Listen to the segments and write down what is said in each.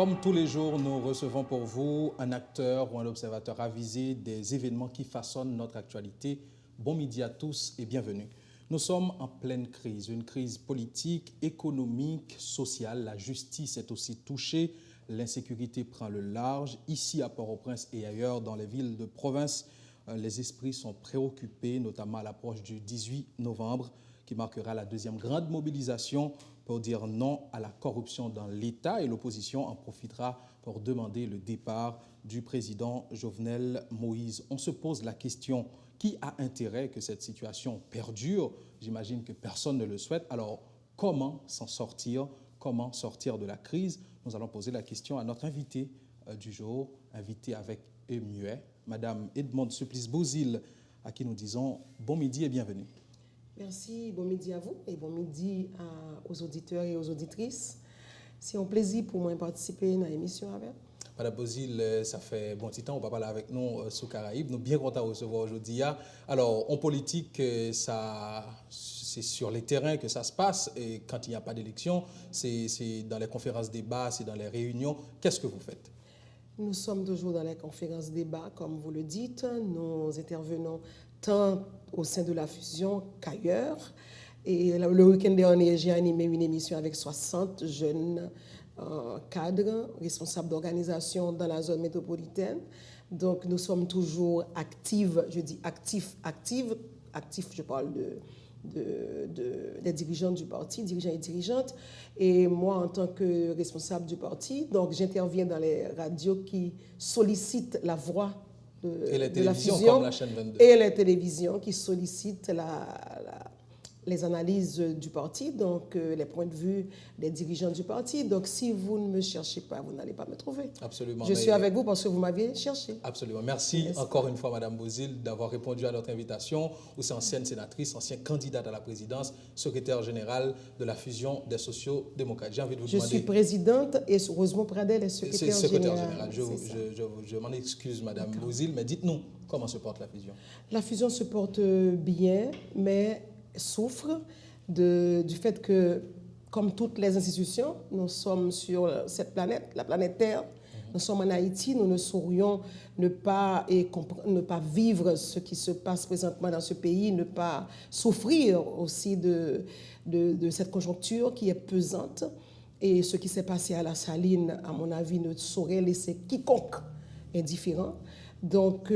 Comme tous les jours, nous recevons pour vous un acteur ou un observateur avisé des événements qui façonnent notre actualité. Bon midi à tous et bienvenue. Nous sommes en pleine crise, une crise politique, économique, sociale. La justice est aussi touchée, l'insécurité prend le large. Ici à Port-au-Prince et ailleurs dans les villes de province, les esprits sont préoccupés, notamment à l'approche du 18 novembre, qui marquera la deuxième grande mobilisation pour dire non à la corruption dans l'État, et l'opposition en profitera pour demander le départ du président Jovenel Moïse. On se pose la question, qui a intérêt que cette situation perdure? J'imagine que personne ne le souhaite. Alors, comment s'en sortir? Comment sortir de la crise? Nous allons poser la question à notre invité du jour, invité avec muet, Madame Edmonde Supplice-Bouzil, à qui nous disons bon midi et bienvenue. Merci, bon midi à vous et bon midi aux auditeurs et aux auditrices. C'est un plaisir pour moi de participer à l'émission avec. Madame Bouzil, ça fait bon petit temps, on va parler avec nous sous Caraïbes. Nous sommes bien contents de recevoir aujourd'hui. Alors, en politique, c'est sur les terrains que ça se passe. Et quand il n'y a pas d'élection, c'est dans les conférences débats, c'est dans les réunions. Qu'est-ce que vous faites? Nous sommes toujours dans les conférences débats, comme vous le dites. Nous intervenons tant au sein de la fusion qu'ailleurs. Et le week-end dernier, j'ai animé une émission avec 60 jeunes cadres, responsables d'organisation dans la zone métropolitaine. Donc, nous sommes toujours actives, je dis actifs, je parle des dirigeants du parti, dirigeants et dirigeantes. Et moi, en tant que responsable du parti, donc j'interviens dans les radios qui sollicitent la voix et les de la fusion, comme la chaîne 22. Et les télévisions qui sollicitent les analyses du parti, donc les points de vue des dirigeants du parti. Donc si vous ne me cherchez pas, vous n'allez pas me trouver. Absolument. Je suis avec vous parce que vous m'aviez cherché. Absolument. Merci encore une fois, Madame Bouzil, d'avoir répondu à notre invitation. Vous êtes ancienne sénatrice, ancienne candidate à la présidence, secrétaire générale de la fusion des sociaux-démocrates. J'ai envie de vous demander... Je suis présidente et Rosemont Pradel est secrétaire générale. Je m'en excuse, Madame Bouzil, mais dites-nous, comment se porte la fusion? La fusion se porte bien, mais souffre du fait que, comme toutes les institutions, nous sommes sur cette planète, la planète Terre. Nous sommes en Haïti, nous ne saurions ne pas vivre ce qui se passe présentement dans ce pays, ne pas souffrir aussi de cette conjoncture qui est pesante. Et ce qui s'est passé à la Saline, à mon avis, ne saurait laisser quiconque indifférent. Donc,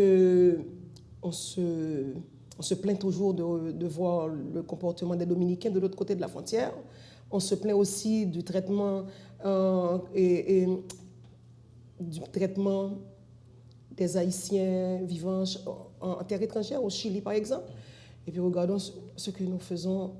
on se plaint toujours de voir le comportement des Dominicains de l'autre côté de la frontière. On se plaint aussi du traitement des Haïtiens vivant en terre étrangère, au Chili par exemple. Et puis regardons ce que nous faisons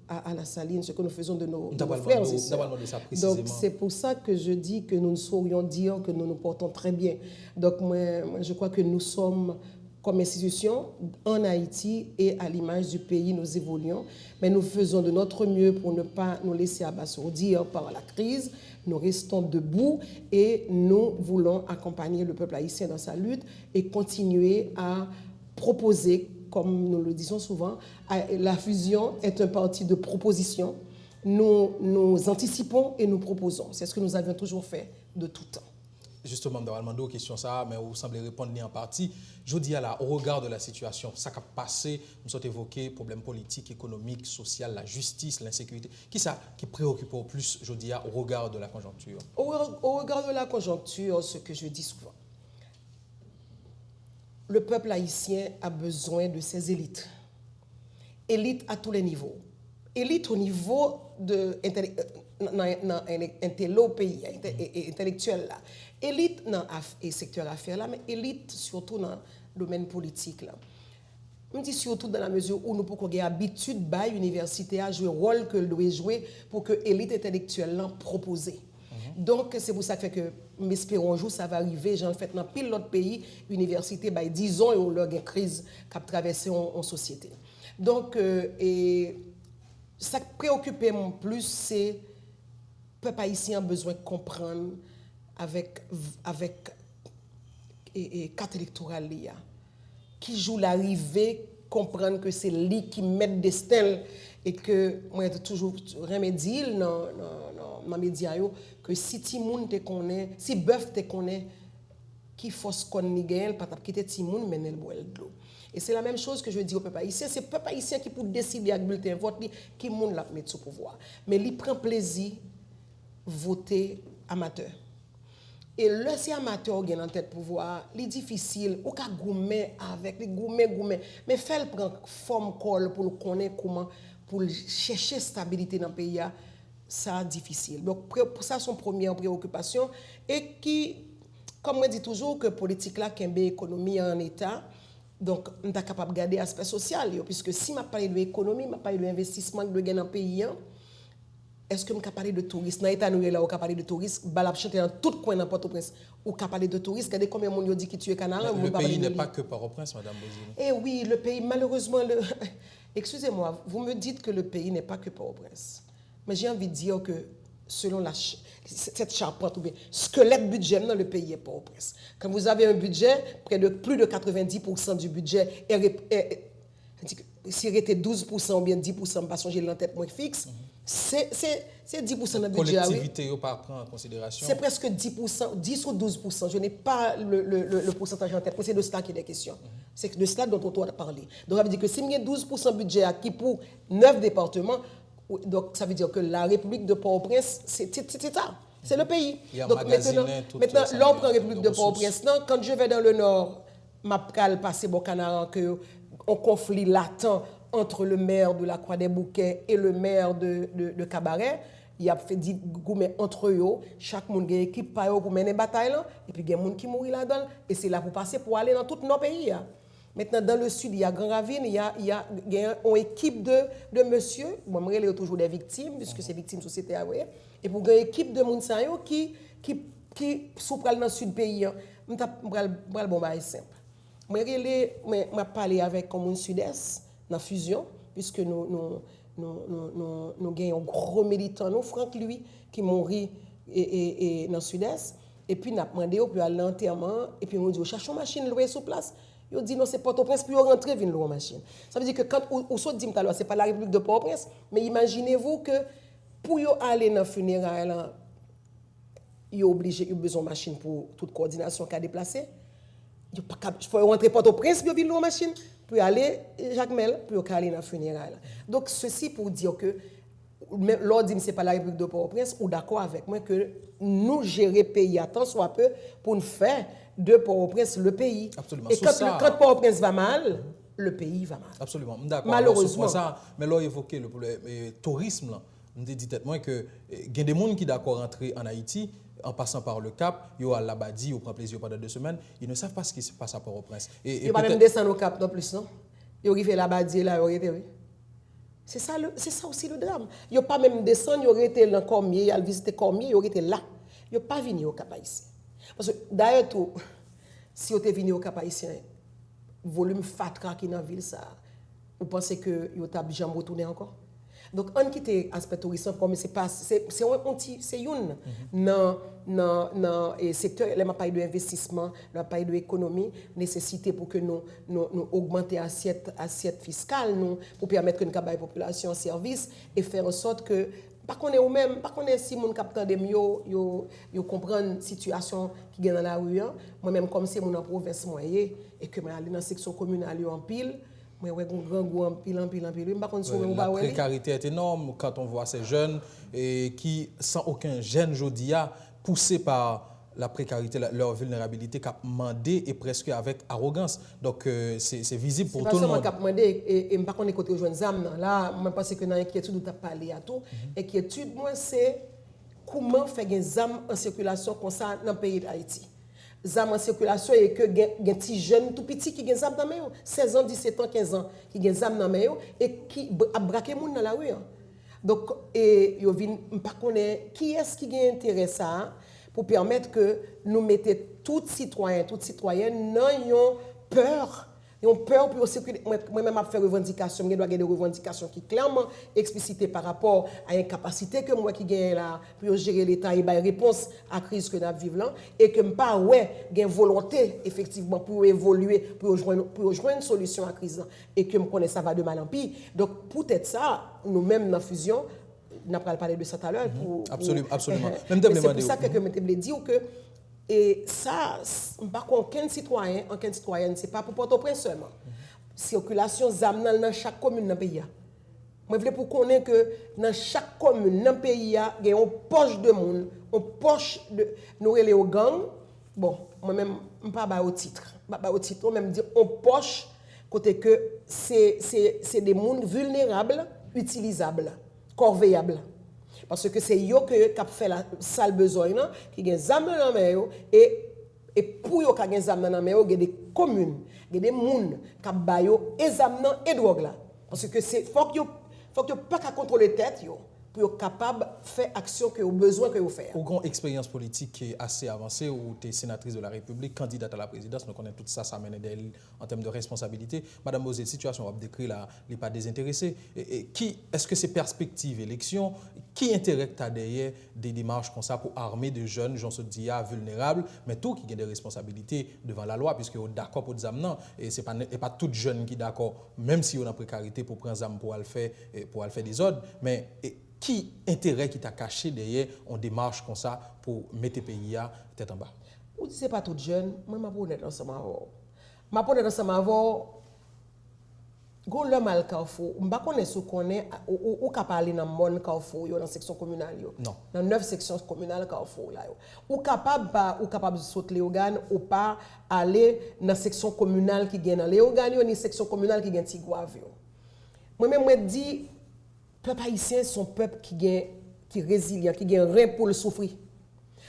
à la Saline, ce que nous faisons de nos frères et sœurs. Donc c'est pour ça que je dis que nous ne saurions dire que nous nous portons très bien. Donc moi je crois que nous sommes, comme institution, en Haïti et à l'image du pays, nous évoluons. Mais nous faisons de notre mieux pour ne pas nous laisser abasourdir par la crise. Nous restons debout et nous voulons accompagner le peuple haïtien dans sa lutte et continuer à proposer, comme nous le disons souvent, la fusion est un parti de proposition. Nous anticipons et nous proposons. C'est ce que nous avions toujours fait de tout temps. Justement, nous avons demandé aux questions ça, mais vous semblez répondre en partie. Je dis au regard de la situation, ça qui a passé, nous avons évoqué problèmes politiques, économiques, sociaux, la justice, l'insécurité. Qui préoccupe au plus, je dis, au regard de la conjoncture? Au regard de la conjoncture, ce que je dis souvent, le peuple haïtien a besoin de ses élites. Élites à tous les niveaux. Élites au niveau intello pays, intellectuel là. Élite dans le secteur affaires là, mais élite surtout dans le domaine politique là. On dit surtout dans la mesure où nous pouvons avoir l'habitude de l'université à jouer le rôle que doit jouer pour que l'élite intellectuelle là proposer. Donc c'est pour ça que nous espérons un jour ça va arriver. En fait dans pile l'autre pays, l'université disons et on a une crise qui a traversé en société. Donc ça qui préoccupe mon plus c'est le peuple haïtien a besoin de comprendre avec carte électorale qui joue l'arrivée, comprendre que c'est lui qui met destin et que moi toujours remédier dans les médias que si Timoun te connaît, si bœuf te connaît, qui force qu'on n'y gagne, pas quitter Timoun, mais elle boit de l'eau. Et c'est la même chose que je dis au peuple haïtien. C'est le peuple haïtien qui peut décider avec le bulletin vote qui monde la mettre sous pouvoir. Mais il prend plaisir voter amateur. Et là, si amateur gagne en tête pouvoir, c'est difficile. Ou qu'à goumer avec les goumer. Mais fait prendre forme col pour le connaître comment, pour chercher stabilité dans le pays, ça difficile. Donc pour ça, son première préoccupation et qui, comme on dit toujours que politique là, qu'il y a une économie en état. Donc, on est capable de garder l'aspect social, puisque si je parle de l'économie, je parle de l'investissement de gain dans le pays, est-ce que je parle de tourisme? Dans l'État, nous sommes parler de tourisme, je vais chanter dans tout coin dans Port-au-Prince, ou parler de tourisme, regardez combien de monde dit qui tue Canal. Le pays n'est pas que Port-au-Prince, Madame Bozine. Eh oui, le pays, malheureusement, excusez-moi, vous me dites que le pays n'est pas que Port-au-Prince. Mais j'ai envie de dire que selon cette charpente ou bien squelette budget dans le pays est Port-au-Prince. Quand vous avez un budget, plus de 90% du budget s'il était 12% ou bien 10%, pas changer l'entête moins fixe, c'est 10% de budget. La collectivité oui. Pas prendre en considération. C'est presque 10%, 10 ou 12%. Je n'ai pas le pourcentage en tête, c'est de cela qu'il est question. C'est de cela dont on doit parler. Donc, ça veut dire que si il y a 12% de budget qui pour 9 départements, donc ça veut dire que la République de Port-au-Prince, c'est ça. C'est le pays. Donc maintenant là, on prend la République de Port-au-Prince. Quand je vais dans le nord, je vais passer au Canara, un conflit latent entre le maire de la Croix-des-Bouquets et le maire de Cabaret. Il y a fait des gourmets entre eux. Chaque monde a une équipe pour mener une bataille. Et puis il y a des gens qui mourent là-dedans. Et c'est là pour passer pour aller dans tous nos pays. Maintenant, dans le sud, il y a Grand Ravine, il y a une équipe de monsieur, bon, il y a toujours des victimes, puisque c'est victimes de société. Et pour une équipe de Mounsayo qui souffrent dans le sud du pays, je vais bon simple. Je parlé avec le sud-est, dans la fusion, puisque nous avons un gros militant, nous, Franck Louis, qui mourit dans le sud-est. Et puis, nous avons demandé pour aller à l'enterrement, et puis on dit, cherchons une machine louée sur place. Ils dit non, c'est Port-au-Prince, puis ils rentrer, viennent louer machine. Ça veut dire que quand on saute dit tout à l'heure, c'est pas la République de Port-au-Prince, mais imaginez-vous que pour aller dans le funérail, ils sont obligés, ils ont besoin de machine pour toute coordination qui a déplacé. Il faut rentrer Port-au-Prince, puis ils viennent louer machine, puis aller Jacques Mel, puis ils aller dans le funérail. Donc ceci pour dire que l'ordre dit que ce n'est pas la République de Port-au-Prince, ou d'accord avec moi que nous gérons le pays à temps soit peu pour nous faire de Port-au-Prince le pays. Absolument. Et quand Port-au-Prince va mal, le pays va mal. Absolument. D'accord. Malheureusement. Ça, mais là, évoqué le tourisme, là, on dit tellement que il y a des gens qui sont d'accord rentrer en Haïti en passant par le Cap, ils ont à l'Abadi, ils prennent plaisir pendant 2 semaines, ils ne savent pas ce qui se passe à Port-au-Prince. Ils ne vont pas même descendre au Cap non plus, non? Ils arrivent à l'Abadi là, ils été, oui. C'est ça aussi le drame. Ils n'ont pas même descendre, ils auraient été dans Cormier, ils ont visité Cormier, ils auraient été là. Ils n'ont pas venu au Cap haïtien. Parce que d'ailleurs, si vous êtes venu au Cap haïtien, volume fatra qui est dans la ville, ça, vous pensez que vous avez déjà retourné encore? Donc, on quitte l'aspect touristique, comme c'est une dans le secteur, il n'y a pas de investissement, il n'y a pas d'économie, nécessité pour que nous augmenter l'assiette fiscale, pour permettre que nous ayons la population en service et faire en sorte que, pas qu'on est au même, pas qu'on est si mon capteur de mieux, yo comprendre la situation qui est dans la rue. Moi-même, comme c'est mon en province moyen et que je suis dans la section communale en pile, la précarité est énorme quand on voit ces jeunes qui, sans aucun gêne, jodia, poussés par la précarité, leur vulnérabilité, qui a demandé et presque avec arrogance. Donc, c'est visible pour tout le monde. C'est pas seulement et je ne sais pas qu'on est côté aux jeunes âmes. Là, je pense que dans l'inquiétude, tu as parlé à tout. L'inquiétude, moi, c'est comment faire des âmes en circulation comme ça dans le pays d'Haïti. Les âmes en circulation et que des petits jeunes tout petits qui ont des âmes dans la main, 16 ans, 17 ans, 15 ans, qui ont des âmes dans la main et qui a braqué les gens dans la rue. Donc, je ne sais pas qui est-ce qui a intérêt à ça pour permettre que nous mettions tous citoyens, toutes citoyennes, n'ayons peur Ils ont peur pour circuler. Moi-même, je fais revendication. Je dois avoir des revendications qui clairement explicitées par rapport à une capacité que moi qui gagne là pour gérer l'État et une réponse à la crise que nous vivons là. Et que je n'ai pas une volonté, effectivement, pour évoluer, pour rejoindre une solution à la crise. Et que je connais ça va de mal en pire. Donc, peut-être ça, nous-mêmes, dans la fusion, on a parlé de ça tout à l'heure. Absolument. C'est pour ça que je me dis que et ça, par contre, aucun citoyen, ce n'est pas pour Port-au-Prince seulement. Circulation ZAM dans chaque commune dans le pays. Moi, je veux pour connaître que dans chaque commune dans le pays, il y a une poche de monde, une poche de nous les gangs. Bon, moi-même, je ne suis pas au titre. Je ne pas au titre, même dire une poche, côté que c'est des mondes vulnérables, utilisables, corveillables. Parce que c'est eux qui ont fait la sale besoin, qui ont des âmes dans la main, et pour eux qui ont des âmes dans la main, il y a des communes, il y a des gens qui ont des âmes et des drogues. Parce que c'est faut que vous pas contrôler la tête pour être capable de faire action que vous avez besoin que vous faire. Au grand expérience politique qui est assez avancée, où tu es sénatrice de la République, candidate à la présidence, nous connaissons tout ça, ça mène en termes de responsabilité. Madame Mosé, situation, on va décrire là, les pas désintéressés. Est-ce que ces perspectives élections, qui intérêt tu as derrière des démarches comme ça pour armer des jeunes, j'en se dis, vulnérables, mais tout qui ont des responsabilités devant la loi, puisque vous êtes d'accord pour des âmes, et ce n'est pas tout jeune qui est d'accord, même si on a une précarité pour prendre des âmes pour aller faire des ordres, mais qui intérêt qui t'a caché derrière on démarche comme ça pour mettre le pays à tête en bas? Ou si ce n'est pas tout jeune, moi je suis honnête ensemble avec vous. Je suis honnête ensemble avec vous. Quand l'homme a le carrefour, je ne sais pas si vous connaissez ou capable dans le monde carrefour, dans la section communale. Non. Dans 9 sections communales carrefour. Ou capable de sauter les organes ou pas aller dans la section communale qui gagne dans les organes ou dans la section communale qui gagne Tigouave. Moi-même, je dis, le peuple haïtien, c'est un peuple qui est résilient, qui a un rein pour le souffrir.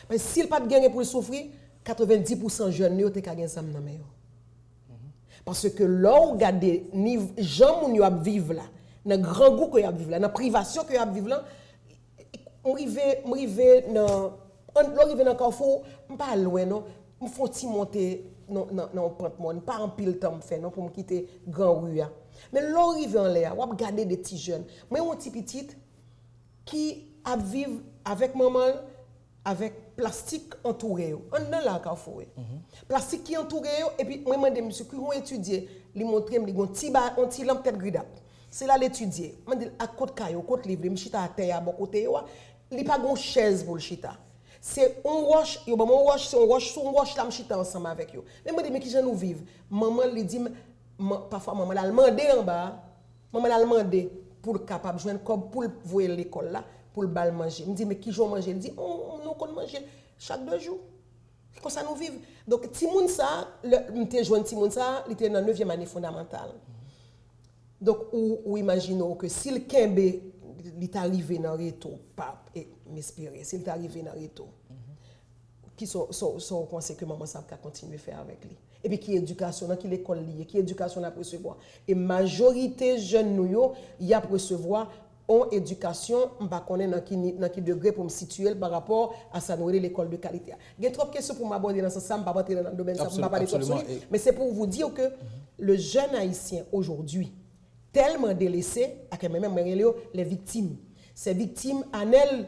Parce que s'il n'a pas de gain pour le souffrir, 90% de jeunes ne ont pas de ça. Parce que là, on regarde les gens qui vivent là, dans le grand goût qu'ils vivent là, dans la privation qu'ils vivent là, on arrive dans le carrefour, on ne pas loin, non, on faut monter dans le pente, pas en pile temps pour me quitter grand rue. Mais là, on arrive en l'air, on regarde des petits jeunes. Moi, un petit petit qui vivent avec maman, avec plastique entouré. On est là, carrefour. Plastique qui entouré, et puis moi, je demande monsieur qui ont étudié, ils montrent un petit lampe tête gridable. C'est là l'étudier. Je dis à côté caillou, côté livre, je chita à terre à bon côté, il n'y a pas de chaise pour le chita. C'est un roche, c'est un roche là, je chita ensemble avec eux. Mais je dis mais qui j'en nous vivre. Maman lui dit parfois maman l'a demandé en bas, maman l'a demandé pour capable joindre comme pour voir l'école là. Pour le bal manger. Je me dis, mais qui joue manger? Il dit, nous qu'on mange chaque 2 jours. C'est comme ça nous vivons. Donc, Timoun ça, je joint Timoun ça, il était dans la 9e année fondamentale. Donc, ou imaginons que si le Kembe, il est arrivé dans le retour, pas m'espérer, s'il est arrivé dans le retour, qui sont conseils que maman ça continuer à faire avec lui. Et puis, qui éducation, qui l'école liée, qui éducation à recevoir. Et majorité jeunes nous, il y a recevoir en éducation, je ne sais pas dans quel degré pour me situer par rapport à ça, l'école de qualité. Il y a trop de questions pour m'aborder dans ce sens, je ne vais pas rentrer dans le domaine, je ne vais pas parler de ça. Mais c'est pour vous dire que le jeune haïtien aujourd'hui, tellement délaissé, à même les victimes. Ces victimes, en elles,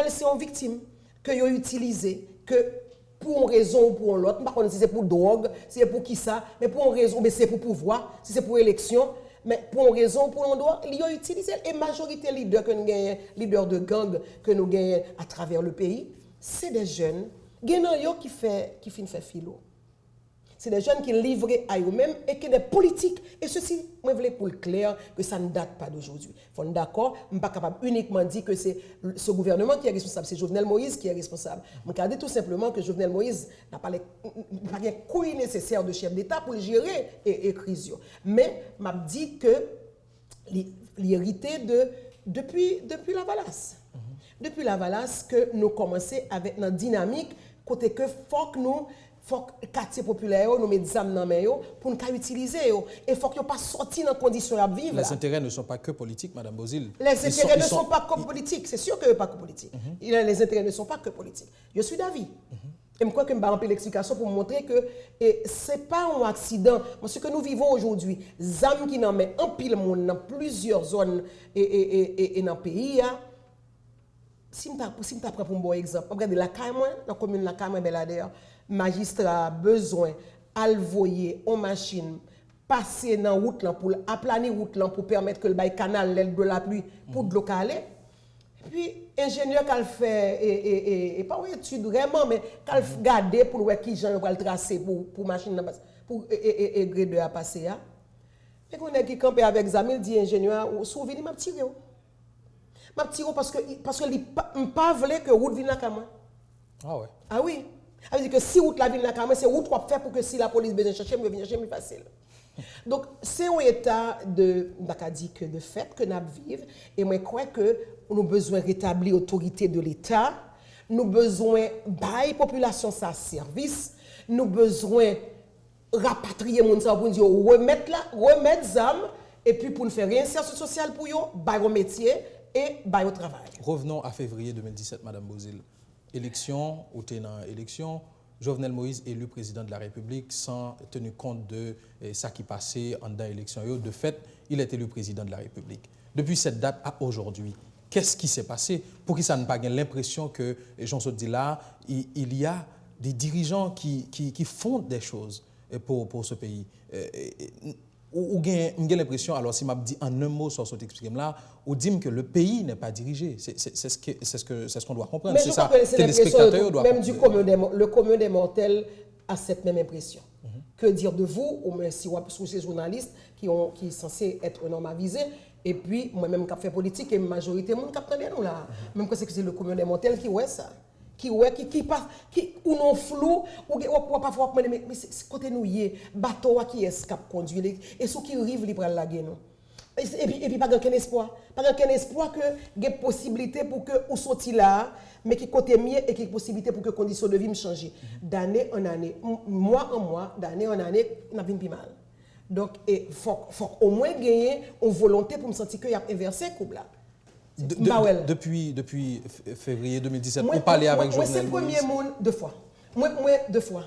c'est une victime que vous utilisez, que pour une raison ou pour l'autre, je ne sais pas si c'est pour drogue, si c'est pour qui ça, mais pour une raison, mais c'est pour pouvoir, si c'est pour élection. Mais pour une raison, pour un droit, ils ont utilisé. Et la majorité des leaders que nous gagnons, leaders de gang que nous gagnons à travers le pays, c'est des jeunes qui finissent faire philo. C'est des jeunes qui livrent à eux-mêmes et qui sont des politiques. Et ceci, moi, je voulais pour le clair que ça ne date pas d'aujourd'hui. Il faut être d'accord, je ne suis pas capable uniquement de dire que c'est ce gouvernement qui est responsable, c'est Jovenel Moïse qui est responsable. Je veux dire tout simplement que Jovenel Moïse n'a pas les couilles nécessaires de chef d'État pour gérer les crises. Mais je dis que l'hérité depuis la Valace. Depuis la Valace, que nous commençons avec notre dynamique, côté que faut que les quartiers populaires nous mettent des âmes dans les mains pour nous utiliser. Et il faut qu'ils ne soient pas sortis dans les conditions de vivre. Les intérêts ne sont pas que politiques, Mme Bozil. Les intérêts ne sont pas que politiques. C'est sûr que pas que politiques. Les intérêts ne sont pas que politiques. Je suis d'avis. Et je crois que je vais remplir l'explication pour montrer que ce n'est pas un accident. Ce que nous vivons aujourd'hui, les âmes qui n'en mettent un pile monde dans plusieurs zones et dans le pays, si je prends pour un bon exemple, regardez la Caille, dans la commune de la Caille, Belader, magistrat a besoin d'envoyer en machine, passer dans la route pour aplaner la route pour permettre que le canal l'aide de la pluie pour de l'eau caler. Puis, ingénieur qui a fait, et pas une étude vraiment, mais qui a regardé pour voir qui gens va le tracer pour machine, pour grade à passer. Et qu'on est qui campé avec Zamil, dit ingénieur, souvenez m'a tiré. M'a tiré parce que il pas voulu que route vienne là comme moi. Ah ouais. Ah oui. Ça veut dire que si route la vienne là comme moi, c'est route qu'on faire pour que si la police besoin chercher, me venir chercher plus facile. Donc, c'est un état de fait que nous vivons. Et moi, je crois que nous avons besoin de rétablir l'autorité de l'État. Nous avons besoin de la population sa service. Nous avons besoin de rapatrier les gens pour dire remettre les âmes et puis pour nous faire réinsertion sociale pour eux, bailler au métier et bailler au travail. Revenons à février 2017, Madame Bozil. Élection, ou tenant élection. Jovenel Moïse élu président de la République sans tenir compte de ce qui passait en dans l'élection. De fait, il est élu président de la République. Depuis cette date à aujourd'hui, qu'est-ce qui s'est passé pour que ça ne pas l'impression que, Jean dit là, il y a des dirigeants qui font des choses pour ce pays. Ou j'ai l'impression, alors si m'a dit en un mot sur cette explication là, ou dit que le pays n'est pas dirigé. C'est ce qu'on doit comprendre. Mais c'est je ça crois que c'est l'impression, même le commun des mortels a cette même impression. Que dire de vous, ou même si vous ces journalistes qui sont censés être un homme avisé, et puis moi-même qui fait politique, et la majorité de monde qui attendait nous là. Même que c'est le commun des mortels qui ouais ça. Qui passe, ou non flou, ou parfois, mais c'est côté nous y est, bateau qui est cap conduit, et ceux qui arrivent, ils prennent la guerre. Et puis, pas aucun espoir. Pas aucun espoir que il y ait possibilité pour que vous sortiez là, mais qui côté mieux et qu'il y ait possibilité pour que les conditions de vie changent. D'année en année, mois en mois, d'année en année, on a vu plus mal. Donc, il faut au moins gagner une volonté pour me sentir qu'il y a inversé le couple là. Depuis février 2017, on parlait avec Jovenel Moïse. Moi, c'est le premier monde deux fois. Moi, deux fois.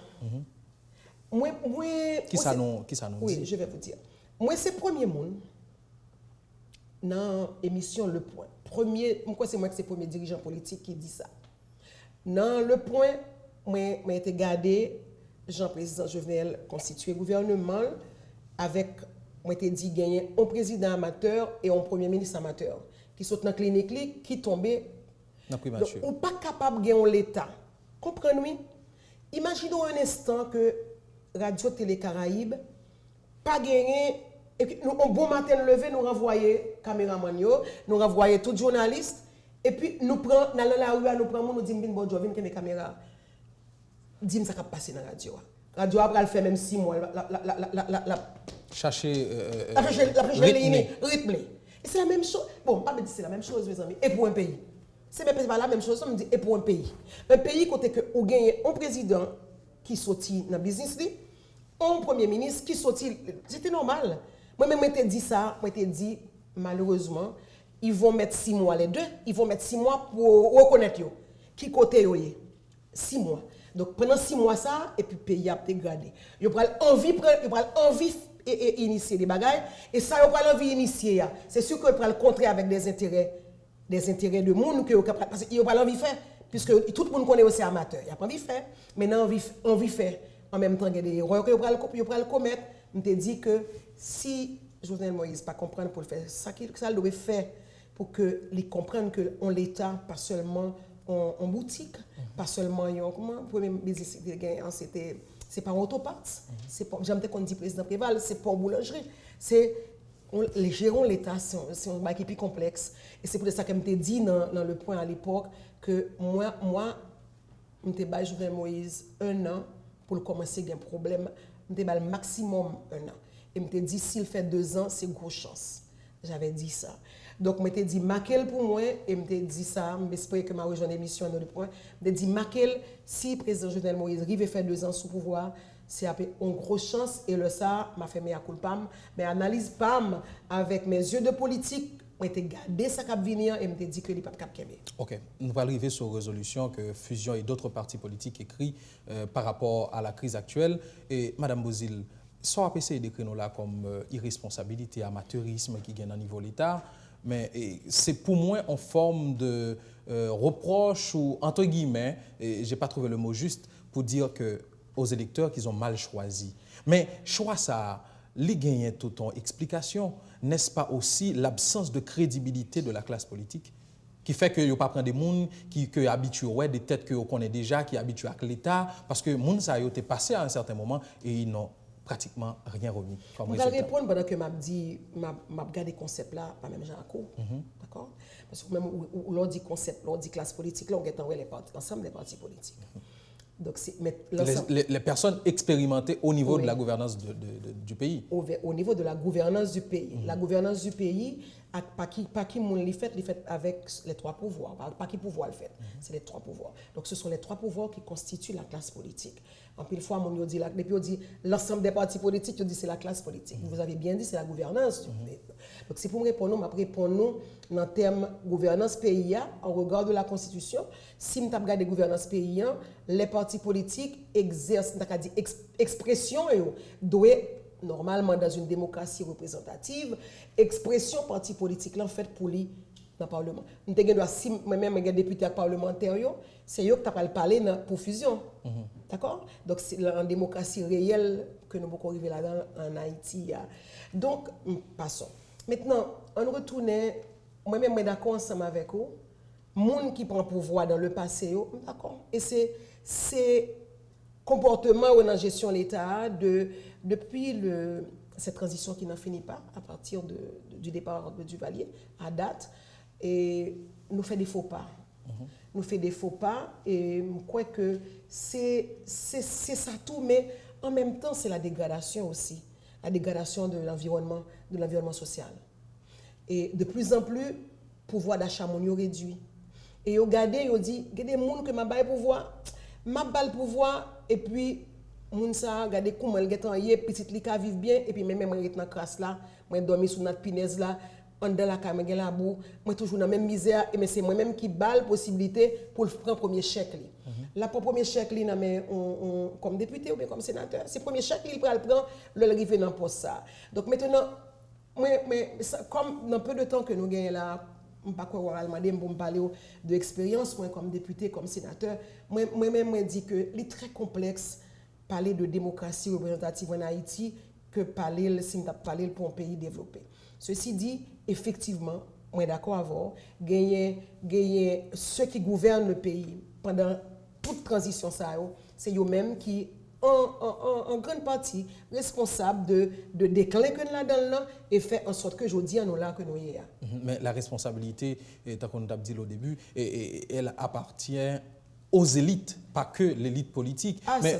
Qui ça nous Oui, dit? je vais vous dire. Moi, c'est le premier monde dans l'émission Le Point. C'est moi qui c'est le premier dirigeant politique qui dit ça. Dans Le Point, moi, été gardé, Jean-Président Jovenel constitué gouvernement avec, moi, été dit gagner un président amateur et un premier ministre amateur. Qui sont dans la clinique, qui tombent. On n'est pas capable de gagner l'État. Comprenez-vous? Imaginons un instant que Radio Télé Caraïbes pas gagné. Et puis, un bon matin levé, nous renvoyons caméraman, nous renvoyons tous les journalistes. Et puis, nous prenons dans la rue, nous prenons, nous disons, bon, Joe, viens que mes caméras. Dis-moi ça qui passe dans la radio. La radio après, elle fait même 6 mois. Chercher. Rythme. Et c'est la même chose. Bon, pas me dire c'est la même chose, mes amis. Et pour un pays. C'est pas la même chose, on me dit, et pour un pays. Un pays, côté que vous gagnez un président qui sortit dans le business, un premier ministre qui sortit. C'était normal. Moi-même, je t'ai dit ça, je t'ai dit, malheureusement, ils vont mettre 6 mois les deux. Ils vont mettre 6 mois pour reconnaître qui côté yo. 6 mois. Donc pendant 6 mois, ça, et puis le pays a dégradé. Ils prennent envie et initier des bagages et ça on pas envie initier c'est sûr qu'on prend le contrer avec des intérêts de monde que parce qu'il pas envie faire puisque tout le monde connaît aussi amateur il a pas envie faire maintenant envie faire en même temps il y a des erreurs que il prend le commettre on te dit que si Jovenel Moïse pas comprendre pour le faire ça doit faire pour que les comprennent que on l'état pas seulement en boutique pas seulement comment premier business c'était c'est pas un autoparts, c'est pas j'aime qu'on dit président Préval, c'est pas une boulangerie, c'est les gérants l'État c'est un bail qui est plus complexe et c'est pour ça que me dit dans Le Point à l'époque que moi me te Jovenel Moïse 1 an pour commencer un problème, me te le maximum 1 an et me te dit s'il fait 2 ans, c'est grosse chance. J'avais dit ça. Donc, je t'ai dit, Makel pour moi, et je t'ai dit ça, j'espère que je rejoint l'émission dans Le Point. Je t'ai dit, Makel, si le président Jovenel Moïse arrive à faire 2 ans sous pouvoir, c'est une grosse chance. Et le ça m'a fait mes culpam, mais analyse PAM avec mes yeux de politique été gardé ça cap venir et me dit que il pas cap kembe. OK, nous allons arriver sur résolution que Fusion et d'autres partis politiques écrits par rapport à la crise actuelle et madame Bozil, ça a essayé d'écrire nous là comme irresponsabilité, amateurisme qui gagne au niveau de l'État, mais c'est pour moi en forme de reproche ou entre guillemets, et j'ai pas trouvé le mot juste pour dire que aux électeurs qu'ils ont mal choisi. Mais choix ça les gagner tout en explication, n'est-ce pas aussi l'absence de crédibilité de la classe politique qui fait que yo pas prendre des monde qui habitué ouais des têtes que on connaît déjà qui habitué avec l'état parce que monde ça a été passé à un certain moment et ils n'ont pratiquement rien remis comme résultat. Je vais répondre pendant que m'a dit m'a regardé concept là pas même Jean Cour. D'accord? Parce que même où l'on dit concept, l'on dit classe politique, là on est les partis ensemble des partis politiques. Donc, les personnes expérimentées au niveau de la gouvernance du pays. Au niveau de la gouvernance du pays. La gouvernance du pays, pas qui moun li fait avec les trois pouvoirs. Pas qui pouvoir le fait, c'est les trois pouvoirs. Donc ce sont les trois pouvoirs qui constituent la classe politique. En pile fois, mon dit là, depuis on dit l'ensemble des partis politiques, on dit c'est la classe politique. Vous avez bien dit c'est la gouvernance du pays. Donc c'est pour me répondre, je répondre dans le terme gouvernance pays en regard de la Constitution. Si nous regardons la gouvernance pays, les partis politiques exercent, expression doit normalement dans une démocratie représentative, expression parti politique là en fait pour lui dans le Parlement. Nous avons même des députés parlementaires, c'est eux qui ont parlé pour fusion. D'accord? Donc c'est en démocratie réelle que nous pouvons arriver là-dedans en Haïti. Donc, passons. Maintenant, on retourne, moi-même, je suis d'accord ensemble avec vous, les gens qui prennent pouvoir dans le passé, d'accord? Et c'est comportement dans la gestion de l'État depuis cette transition qui n'en finit pas à partir du départ de Duvalier à date, et nous fait des faux pas. Nous fait des faux pas et je crois que c'est ça tout, mais en même temps, c'est la dégradation aussi. La dégradation de l'environnement social. Et de plus en plus, le pouvoir d'achat est réduit. Et regardez, ils dit, il y a des gens qui m'ont pouvoir, le pouvoir, et puis, moun sa, regardez comment ils sont en petite li ka vivre bien, et puis même ils sont dans la crasse là, moi dormi sous notre pinaise là, en dans la caméra la boue, moi toujours dans la même misère, et c'est moi-même qui balle possibilité pour le prendre premier chèque. La premier chèque, comme député ou bien comme sénateur, c'est le premier chèque qu'il prend le arriver dans le poste ça. Donc maintenant, comme dans peu de temps que nous gagnons là, je ne sais pas quoi demander pour me parler de l'expérience, moi comme député, comme sénateur, moi-même je dis que c'est très complexe parler de démocratie représentative en Haïti que parler pour un pays développé. Ceci dit, effectivement, je suis d'accord avec gagner ceux qui gouvernent le pays pendant toute transition, c'est eux-mêmes qui, en grande partie, responsables de déclin que nous avons et fait en sorte que je dis à nous là que nous y sommes. Mais la responsabilité, comme on a dit au début, elle appartient aux élites, pas que l'élite politique, mais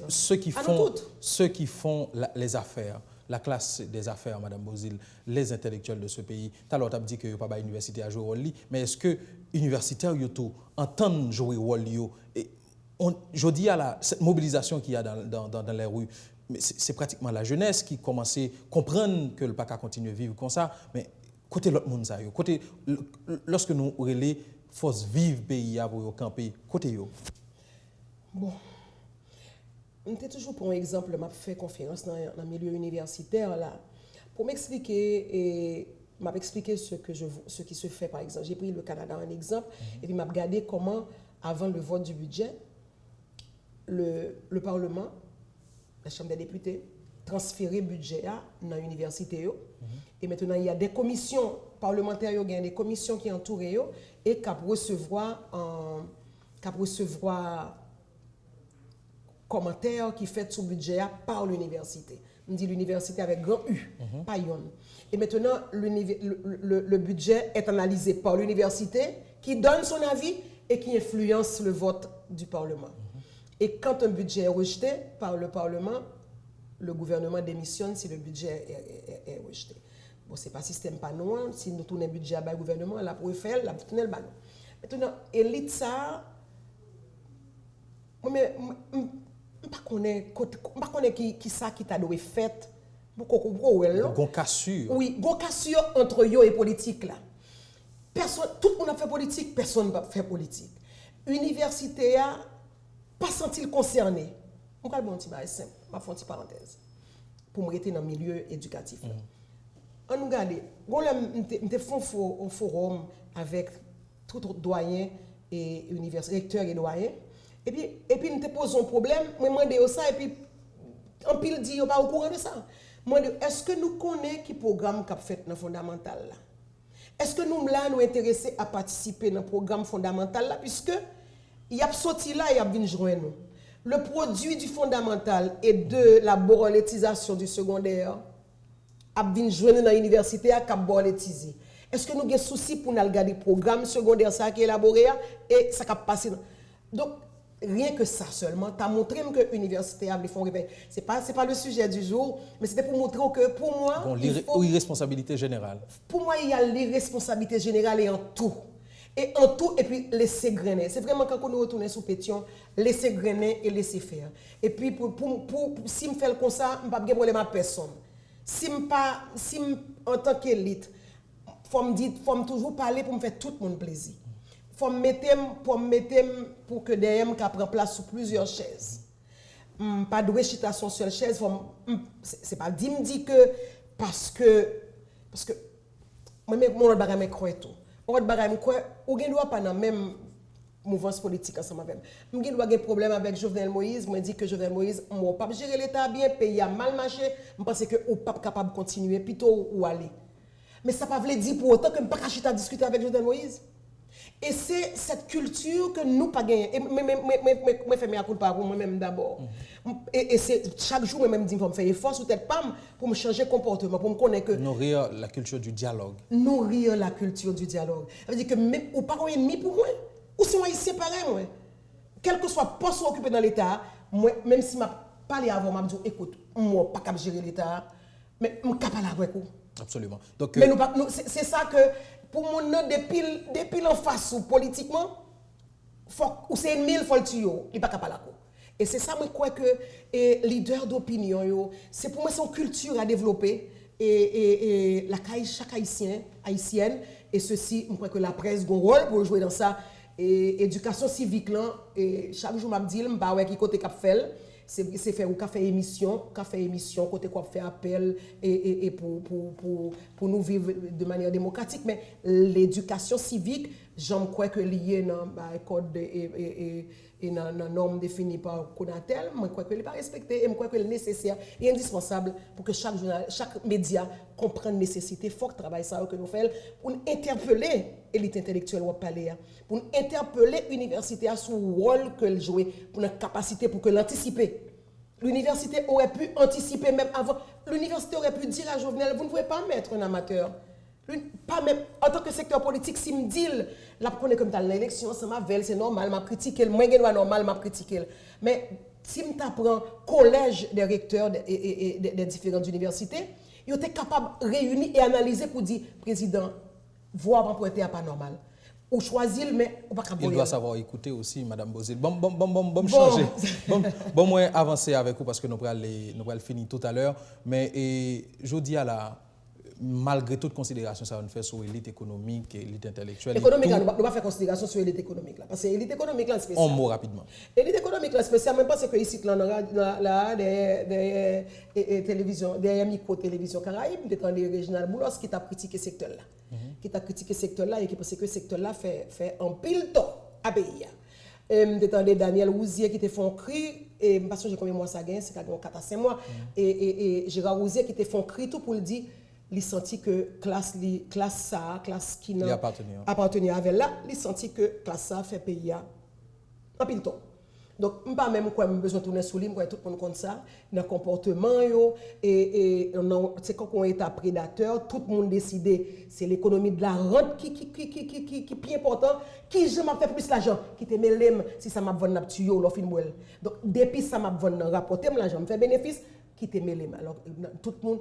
ceux qui font les affaires. La classe des affaires, Mme Bozil, les intellectuels de ce pays. Tout à l'heure, tu as dit que pas l'université a joué rôle, mais est-ce que les universitaires entendent jouer rôle? Je dis à cette mobilisation qu'il y a dans les rues, c'est pratiquement la jeunesse qui commence à comprendre que le PACA continue à vivre comme ça, mais côté l'autre monde, côté lorsque nous relais force vive pays pour camper, côté yo. Bon. Je toujours pour un exemple, je fait conférence dans le milieu universitaire là pour m'expliquer ce qui se fait par exemple. J'ai pris le Canada en exemple et puis m'a regardé comment avant le vote du budget le Parlement, la Chambre des députés transférer budget dans l'université et maintenant il y a des commissions parlementaires, il y a des commissions qui entourent et qui recevoir commentaires qui fait sur le budget par l'université. On dit l'université avec grand U, pas yon. Et maintenant, le budget est analysé par l'université qui donne son avis et qui influence le vote du Parlement. Et quand un budget est rejeté par le Parlement, le gouvernement démissionne si le budget est rejeté. Bon, ce n'est pas système pas non, si nous tournons le budget à le gouvernement, la pour faire, la pour tourner le ballon. Maintenant, élite ça, je ne connais pas qui ça qui t'a donné fait. Gon cassure. Oui, gon cassure entre eux et politique là. tout le monde a fait politique, personne n'a fait politique. L'université a pas senti concerné. On va bon petit bail simple, ma font une parenthèse pour me rester dans le milieu éducatif. On nous regarde, on a fait un forum avec tout doyen et recteur et doyen. Et puis nous te posons un problème, moi demandé ça et puis en pile dit pas au courant de ça. Moi est-ce que nous connaissons qui programme qu'a fait dans fondamental là? Est-ce que nous là nous intéressés à participer dans le programme fondamental là puisque il y a sorti là et il y a vinn joindre nous. Le produit du fondamental et de la borlétisation du secondaire a vinn joindre dans l'université à cap borlétiser. Est-ce que nous avons souci pour nous regarder le programme secondaire ça qui est élaboré et ça cap passer donc rien que ça seulement, tu as montré que l'université a fait un réveil. Ce n'est pas le sujet du jour, mais c'était pour montrer que pour moi... Bon, l'irresponsabilité générale. Pour moi, il y a l'irresponsabilité générale et en tout. Et en tout, et puis laisser grainer. C'est vraiment quand on retourne sous Pétion, laisser grainer et laisser faire. Et puis, si je fais comme ça, je n'ai pas de problème à personne. Si en tant qu'élite, il faut toujours parler pour me faire tout le monde plaisir. Pour que DM prend place sur plusieurs chaises. Pas de chita sur seule chaise. C'est pas dit que parce que moi-même mon bagage me croit tout. On bagage me croit ou gen doit pas dans même mouvance politique ensemble avec. Moi gen doit gen problème avec Jovenel Moïse, moi dit que Jovenel Moïse moi pas gérer l'état bien, pays a mal marché, je pense que ou pas capable de continuer plutôt ou aller. Mais ça pas veut dire pour autant que me pas chita discuter avec Jovenel Moïse. Et c'est cette culture que nous pas gagner. Et moi fais mes culpa pour moi-même d'abord. Et c'est chaque jour moi-même dis me faire effort ou peut-être pas pour me changer comportement, pour me connaître que nourrir la culture du dialogue. Nourrir la culture du dialogue. Ça veut dire que même ou pas ennemi pour moi, ou si moi ici pareil moi. Quel que soit poste occupé dans l'état, moi même si m'a parlé avant m'a dit écoute, moi pas capable gérer l'état, mais me capable avec vous. Absolument. Donc mais c'est ça que pour mon nom depuis en face ou politiquement ou c'est ennemi il faut le tuer il pas capable là. Et c'est ça moi crois que leader d'opinion c'est pour moi son culture à développer et la chaque haïtienne et ceci je crois que la presse a un rôle pour jouer dans ça et éducation civique là et chaque jour m'a dit m'pa ouais qui côté cap fait c'est faire ou café émission côté quoi faire appel et pour nous vivre de manière démocratique mais l'éducation civique j'en crois que lié dans code et dans norme définie par Conatel moi crois que il pas respecté et moi crois que c'est nécessaire et indispensable pour que chaque média comprenne nécessité fort travail ça que nous faisons pour interpeller l'élite intellectuelle ou parler pour interpeller l'université à son rôle qu'elle joue pour une capacité pour que l'anticiper. L'université aurait pu anticiper même avant. L'université aurait pu dire à Jovenel, vous ne pouvez pas mettre un amateur. Pas même en tant que secteur politique, si me dit, là, pour comme dans l'élection, ça m'a c'est normal, m'a critiqué, moi, je normal, m'a critiqué. Mais si me t'apprends collège des recteurs et des différentes universités, ils étaient capables de réunir et analyser pour dire, président, voir pour être pas normal. Ou choisir, mais on pas capable. Il doit savoir écouter aussi, Madame Bozil. Bon, changer. Bon, moi, avancer avec vous parce que nous allons finir tout à l'heure. Mais je dis à la, malgré toute considération, ça va nous faire sur l'élite économique et l'élite intellectuelle. Économique, nous ne va pas faire considération sur l'élite économique. Là, parce que l'élite économique, là, spécial. Un mot rapidement. L'élite économique, là, spécial, même parce que ici, là, des télévisions, des micro-télévisions Caraïbes, des Réginal Boulos qui t'a critiqué ce secteur-là. Qui t'a critiqué ce secteur-là et qui pense que ce secteur-là fait un pile temps à payer. Détendez Daniel Rouzier qui te font cri et parce que j'ai combien de mois ça gagne c'est 4 à 5 mois et Gérard Rouzier qui te font cri tout pour le dire il senti que classe qui n'a appartenu avec là il senti que classe ça fait payer un pile temps. Donc pas même quoi besoin de tourner sous ligne pour tout le monde comme ça dans comportement yo et c'est quand on est un prédateur tout le monde décide c'est l'économie de la rente qui plus important qui jamais fait plus l'argent qui te mêlem si ça m'a vendre n'a tuyo l'offre moi donc depuis ça m'a vendre rapporter l'argent me fait bénéfice qui te mêlem alors tout le monde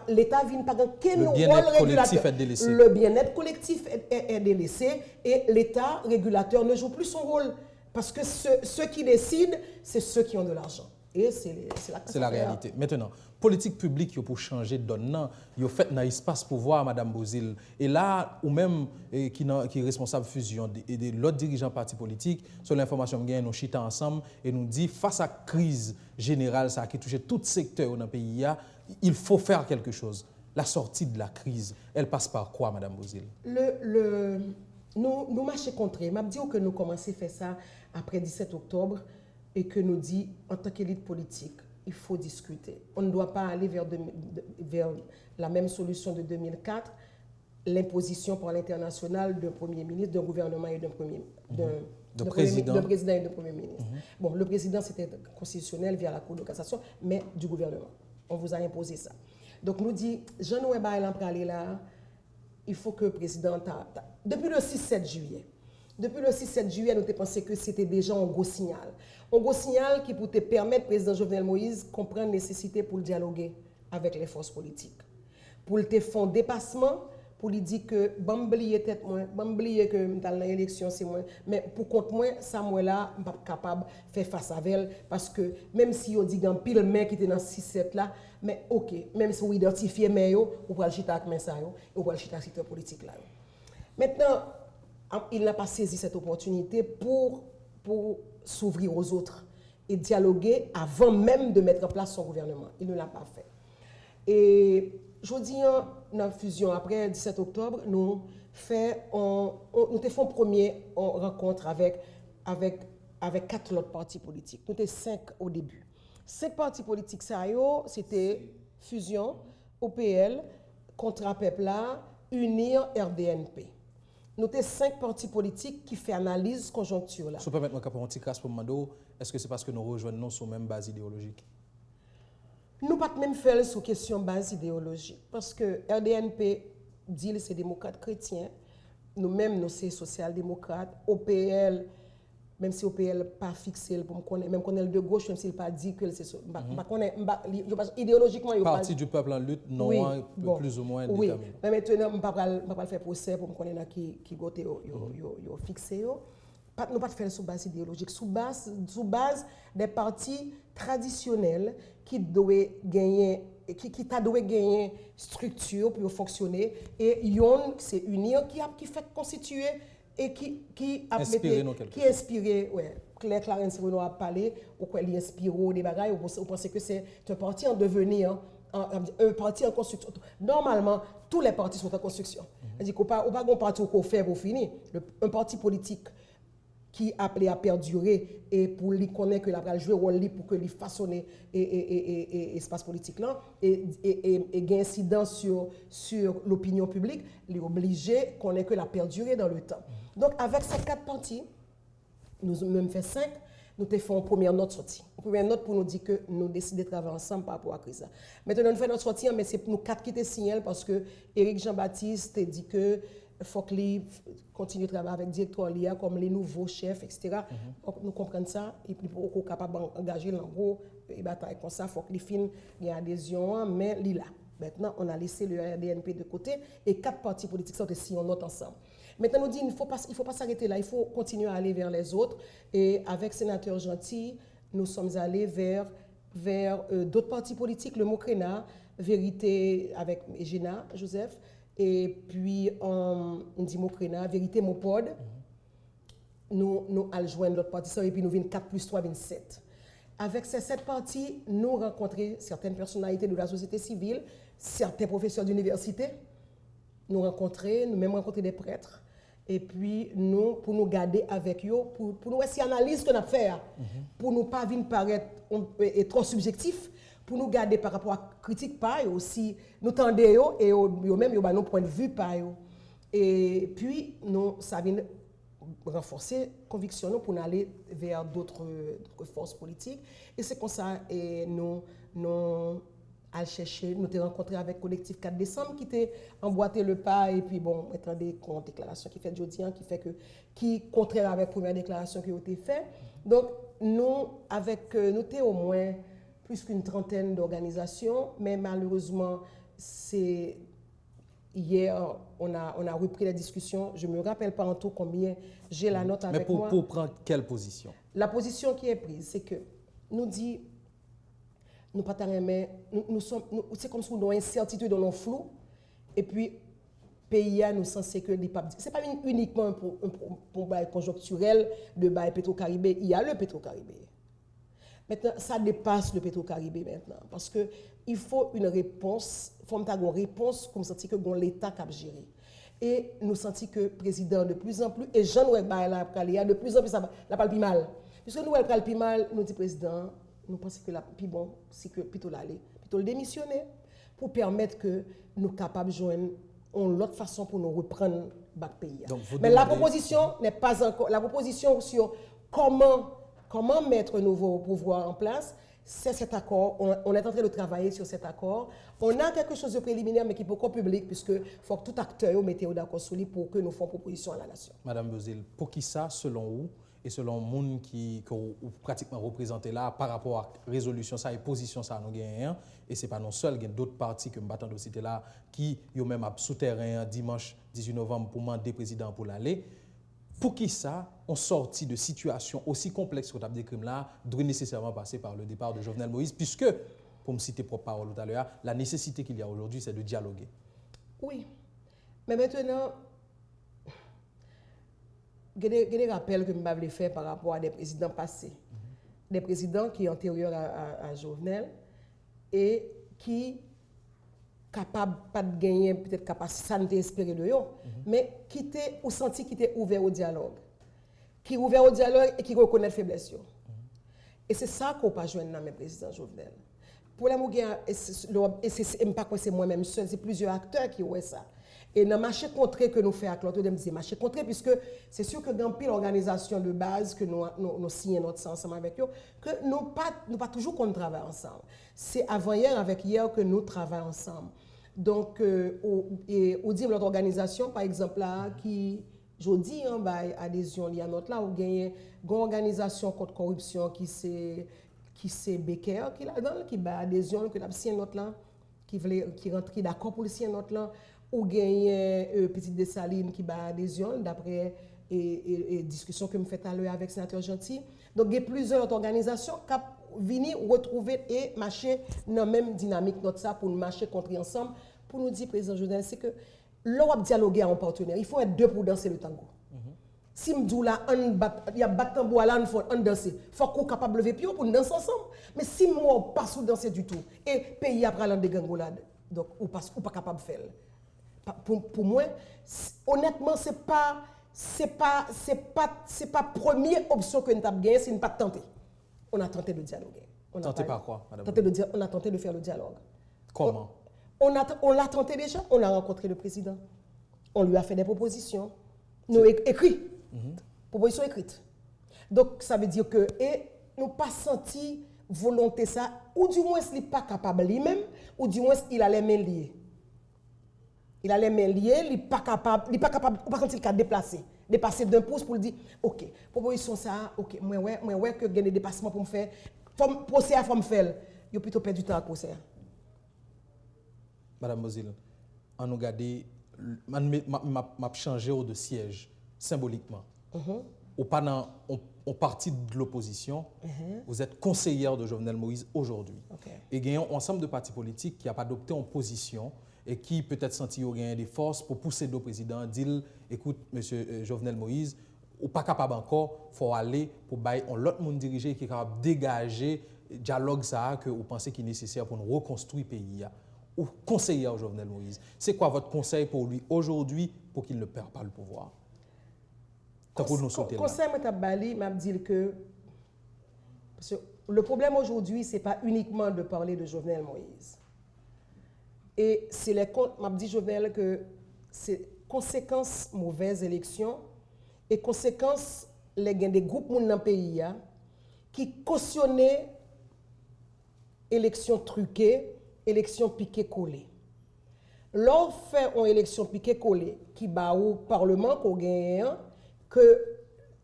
l'état vient pas quel rôle régulateur le bien-être collectif est délaissé et l'état régulateur ne joue plus son rôle. Parce que ceux qui décident, c'est ceux qui ont de l'argent. Et c'est la réalité. Maintenant, politique publique pour changer de donne, il fait dans l'espace pouvoir, Mme Bozil. Et là, ou même qui est responsable de fusion et de l'autre dirigeant parti politique, sur l'information que nous chita ensemble et nous dit face à la crise générale ça, qui touche tout secteur dans le pays, il faut faire quelque chose. La sortie de la crise, elle passe par quoi, Mme Bozil? Nous marchons contre. Je dis que nous commençons à faire ça après 17 octobre et que nous dit en tant qu'élite politique, il faut discuter. On ne doit pas aller vers la même solution de 2004, l'imposition par l'international d'un premier ministre, d'un gouvernement et d'un président et d'un premier ministre. Bon, le président, c'était constitutionnel via la Cour de cassation, mais du gouvernement. On vous a imposé ça. Donc, nous dit, Jean-Noël Baëlan pour aller là, il faut que le président... Depuis le 6-7 juillet, nous avons pensé que c'était déjà un gros signal. Un gros signal qui pourrait permettre au président Jovenel Moïse de comprendre la nécessité pour dialoguer avec les forces politiques. Pour te faire un dépassement, pour lui dire que bamblier tête moi, bamblier que dans l'élection c'est moi, mais pour compte moi ça moi là pas capable faire face à elle parce que même si on dit grand pile main qui était dans 6-7 là, mais OK, même si on identifie mais yo, on va le chita avec main ça yo, on va le chita secteur politique là. Maintenant, il n'a pas saisi cette opportunité pour s'ouvrir aux autres et dialoguer avant même de mettre en place son gouvernement. Il ne l'a pas fait. Et je dis, dans la fusion, après le 17 octobre, nous faisons une première rencontre avec 4 autres partis politiques. Nous étions 5 au début. 5 partis politiques, c'était Fusion, OPL, Contra Pepla, Unir, RDNP. Nous avons 5 partis politiques qui font analyse conjoncture. Si vous permettez un petit casse pour Mando, est-ce que c'est parce que nous rejoignons sur la même base idéologique? Nous ne pouvons pas même faire sur question base idéologique. Parce que RDNP dit que c'est démocrate chrétien. Nous-mêmes, nous sommes social-démocrates. OPL, même si OPL n'est pas fixé pour me connaître, même qu'on est de gauche, même s'il n'a pas dit que c'est idéologiquement. Parti du peuple en lutte, non, oui, plus ou moins oui. déterminé. Mais maintenant, je ne vais pas faire procès pour me connaître qui est fixé. Nous ne pas faire sur base idéologique, sous base des partis traditionnels qui doivent gagner structure pour fonctionner et yon c'est unir qui fait constituer et qui inspiré Claire Clarence Renaud a parlé ou quoi il inspire des bagages ou pensez que c'est un parti en devenir un parti en construction. Normalement tous les partis sont en construction. C'est-à-dire qu'on pas un parti qu'on fait pour finir. Un parti politique qui appelé à perdurer et pour lui connaître que la jouer rôle pour que lui façonner espace politique là et gain incidence sur l'opinion publique, les obligé connaît que la perdurer dans le temps. Donc avec ces 4 partis, nous même fait 5, nous te fait une première note sortie. Une première note pour nous dire que nous décidons de travailler ensemble par rapport à la crise. Maintenant nous faisons notre sortie mais c'est nous 4 qui te signalent parce que Éric Jean-Baptiste dit que faut qu'il continue de travailler avec le directeur LIA comme les nouveaux chefs, etc. Donc, nous comprenons ça et puis pour qu'on soit capable d'engager en gros une bataille comme ça, il faut que les films aient adhésion, mais là. Maintenant, on a laissé le RDNP de côté et 4 partis politiques sont ici, on note ensemble. Maintenant, nous dit il faut pas s'arrêter là, il faut continuer à aller vers les autres. Et avec Sénateur Gentil, nous sommes allés vers d'autres partis politiques, le Mocréna, Vérité avec Gina, Joseph, et puis on dit Mocréna, Vérité Mopod. Nous allons joindre l'autre parti, et puis nous venons 4 plus 3, 27. Avec ces 7 partis, nous rencontrons certaines personnalités de la société civile, certains professeurs d'université, nous même rencontrer des prêtres, et puis nous, pour nous garder avec eux, pour nous essayer d'analyser ce qu'on a fait, pour nous pas venir paraître trop subjectif, pour nous garder par rapport à critique pas aussi, nous tendons et eux-mêmes, ils ont nos points de vue pas. Et puis, nous, ça vient renforcer la conviction pour aller vers d'autres forces politiques. Et c'est comme ça et nous allons chercher, nous avons rencontré avec le collectif 4 décembre qui était emboîté le pas et puis bon, attendez, une déclaration qui fait jeudi, qui contraire avec la première déclaration qui a été faite. Donc, nous avons au moins plus qu'une trentaine d'organisations, mais malheureusement, hier, on a repris la discussion. Je ne me rappelle pas en tout combien j'ai la note avec moi. Mais pour prendre quelle position? La position qui est prise, c'est que nous dit nous pas c'est comme si nous avons une incertitude dans nos flou et puis pays nous censé que c'est pas uniquement pour bail conjoncturel de bail Petro-Caribé, il y a le Petro-Caribé. Maintenant ça dépasse le Petro-Caribé maintenant parce que il faut une réponse, faut une réponse comme senti que l'état cap gérer. Et nous senti que le président de plus en plus et Jean-Noël Baïla de plus en plus ça la parle plus mal. Puisque nous elle plus mal, nous dit président nous pensons que la plus bon, c'est que plutôt l'aller, plutôt le démissionner pour permettre que nous capables de joindre une autre façon pour nous reprendre le pays. Mais la proposition n'est pas encore, la proposition sur comment mettre un nouveau pouvoir en place, c'est cet accord. On est en train de travailler sur cet accord. On a quelque chose de préliminaire, mais qui est encore public, puisque faut que tout acteur mette d'accord sur lui pour que nous fassions proposition à la nation. Madame Beauzile, pour qui ça, selon vous, et selon le monde qui pratiquement représenté là par rapport à la résolution ça et position ça nous gagnons et c'est pas non seul il y a d'autres partis que m'attend de citer là qui yo même à souterrain dimanche 18 novembre pour demander président pour l'aller pour qui ça on sorti de situation aussi complexe que tu as décrit là doit nécessairement passer par le départ de Jovenel Moïse puisque pour me citer propre parole tout à l'heure la nécessité qu'il y a aujourd'hui c'est de dialoguer. Oui. Mais maintenant il y a des rappels que je vais faire par rapport à des présidents passés. Des présidents qui sont antérieurs à Jovenel et qui capables pas de gagner peut-être capacité santé espérée de eux, mais qui étaient ou senti qui étaient ouverts au dialogue. Qui ouvert au dialogue et qui reconnaît faiblesse. Et c'est ça qu'on pas joindre dans mes présidents Jovenel. Pour la Mouguia et c'est pas quoi c'est moi-même seul, c'est plusieurs acteurs qui ont ça. Et dans le marché contré que nous faisons avec l'autre, je marché contré, puisque c'est sûr que dans pile organisation de base que nous signons notre sens ensemble avec eux, que nous pas toujours qu'on travaille ensemble. C'est avant-hier avec hier que nous travaillons ensemble. Donc, au dire notre organisation, par exemple, là, qui, je dis, adhésion, il y a notre là, où il y a une organisation contre corruption qui c'est Becker, qui là-dedans, qui a adhésion, qui a signé notre là, qui rentre d'accord pour le signer notre là, ou gagner Petite Dessalines qui a adhésion d'après et discussion que je fais à l'heure avec le sénateur Gentil. Donc il y a plusieurs organisations qui viennent retrouver et marcher dans la même dynamique notre ça pour nous marcher contre ensemble pour nous dire président Jovenel c'est que l'on va dialoguer en partenaire, il faut être deux pour danser le tango. Si m'dou là il y a battre tambour là on danser, faut qu'on capable lever pied pour danser ensemble. Mais si moi pas sous danser du tout et pays après l'an de gangolade, donc ou pas capable de faire. Pour moi, honnêtement, c'est pas première option que nous avons gagnée, c'est ne pas tenter. On a tenté de dialoguer. Tenté par quoi, madame? On a tenté de faire le dialogue. Comment? On l'a tenté déjà, on a rencontré le président. On lui a fait des propositions. Nous écrites. Propositions écrites. Donc, ça veut dire que, et nous pas senti volonté ça, ou du moins, il n'est pas capable lui-même, ou du moins, il a les mains liées. Il a les mains liées, il n'est pas capable, ou pas quand il a dépasser d'un pouce pour dire, ok, proposition ça, ok, moi ouais que j'ai des dépassements pour me faire, procès à me faire, il a plutôt perdu du temps à procès. Madame Beauzile, on nous regarde, m'a changé de siège symboliquement. On partit de l'opposition, vous êtes conseillère de Jovenel Moïse aujourd'hui. Et il y a un ensemble de partis politiques qui n'ont pas adopté en position et qui peut-être senti qu'il y a des forces pour pousser le président, dire écoute, monsieur Jovenel Moïse, ou pas capable encore, il faut aller pour bailler l'autre monde dirigé qui est capable de dégager le dialogue ça que vous pensez qu'il est nécessaire pour nous reconstruire le pays. Ou conseiller Jovenel Moïse. C'est quoi votre conseil pour lui aujourd'hui pour qu'il ne perde pas le pouvoir? Conseil m'a dit que parce que le problème aujourd'hui, ce n'est pas uniquement de parler de Jovenel Moïse. Et c'est m'a dit Jovenel que c'est conséquences mauvaises élections et conséquences les des groupes dans le pays qui cautionnaient élections truquées, élections piquées-collées. Lors fait une élection piquée-collée qui bat au Parlement qu'on gagne que